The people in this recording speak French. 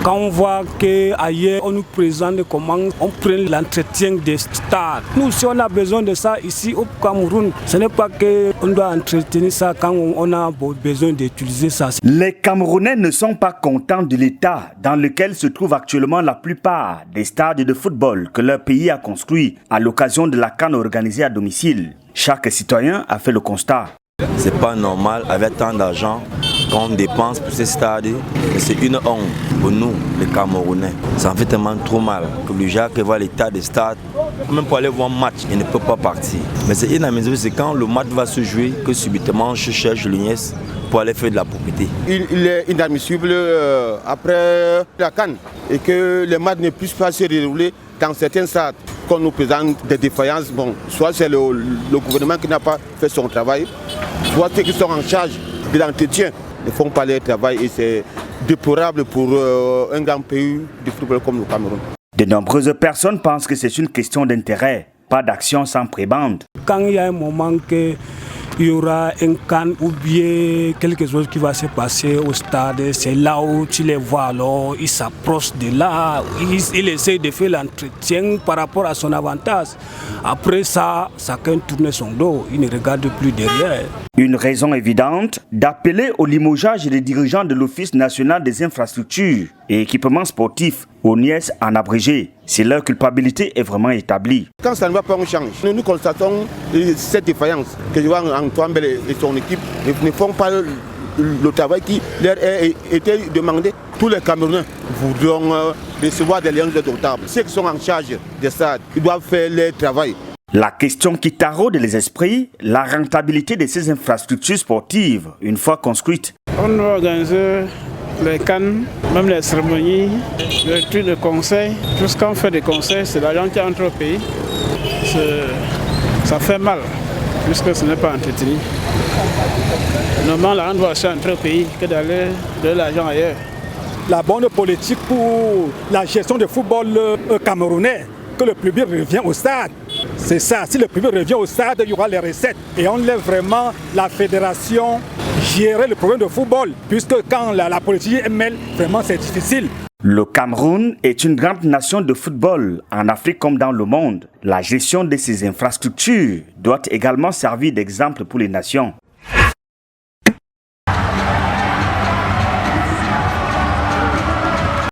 Quand on voit qu'ailleurs, on nous présente comment on prend l'entretien des stades. Nous, si on a besoin de ça ici au Cameroun, ce n'est pas qu'on doit entretenir ça quand on a besoin d'utiliser ça. Les Camerounais ne sont pas contents de l'état dans lequel se trouvent actuellement la plupart des stades de football que leur pays a construits à l'occasion de la CAN organisée à domicile. Chaque citoyen a fait le constat. C'est pas normal avec tant d'argent qu'on dépense pour ces stades. C'est une honte pour nous, les Camerounais. Ça en fait tellement trop mal que le gars qui voit l'état des stades, même pour aller voir un match, il ne peut pas partir. Mais c'est inadmissible, c'est quand le match va se jouer que subitement je cherche l'Uniès pour aller faire de la propriété. Il est inadmissible après la CAN et que les matchs ne puissent pas se dérouler dans certains stades. Qu'on nous présente des défaillances, bon, soit c'est le gouvernement qui n'a pas fait son travail, soit ceux qui sont en charge de l'entretien ne font pas leur travail et c'est déplorable pour un grand pays de football comme le Cameroun. De nombreuses personnes pensent que c'est une question d'intérêt, pas d'action sans prébande. Quand il y a un moment qu'il y aura un CAN ou bien quelque chose qui va se passer au stade, c'est là où tu les vois, alors ils s'approchent de là, ils essayent de faire l'entretien par rapport à son avantage. Après ça, chacun tourne son dos, il ne regarde plus derrière. Une raison évidente d'appeler au limogeage des dirigeants de l'Office national des infrastructures et équipements sportifs, ONIES en abrégé, si leur culpabilité est vraiment établie. Quand ça ne va pas, on change. Nous constatons cette défaillance que Antoine Bell et son équipe ne font pas le travail qui leur a été demandé. Tous les Camerounais voudront recevoir des liens notables. Ceux qui sont en charge des stades, ils doivent faire leur travail. La question qui taraude les esprits, la rentabilité de ces infrastructures sportives, une fois construites. On doit organiser les cannes, même les cérémonies, les trucs de conseil. Tout ce qu'on fait des conseils, c'est l'argent qui entre au pays. Ça fait mal, puisque ce n'est pas entretenu. Normalement, l'argent doit acheter entre au pays que d'aller de l'argent ailleurs. La bonne politique pour la gestion du football camerounais, que le public revient au stade. C'est ça, si le public revient au stade, il y aura les recettes. Et on laisse vraiment la fédération gérer le problème de football, puisque quand la politique est mêlée, vraiment c'est difficile. Le Cameroun est une grande nation de football, en Afrique comme dans le monde. La gestion de ces infrastructures doit également servir d'exemple pour les nations.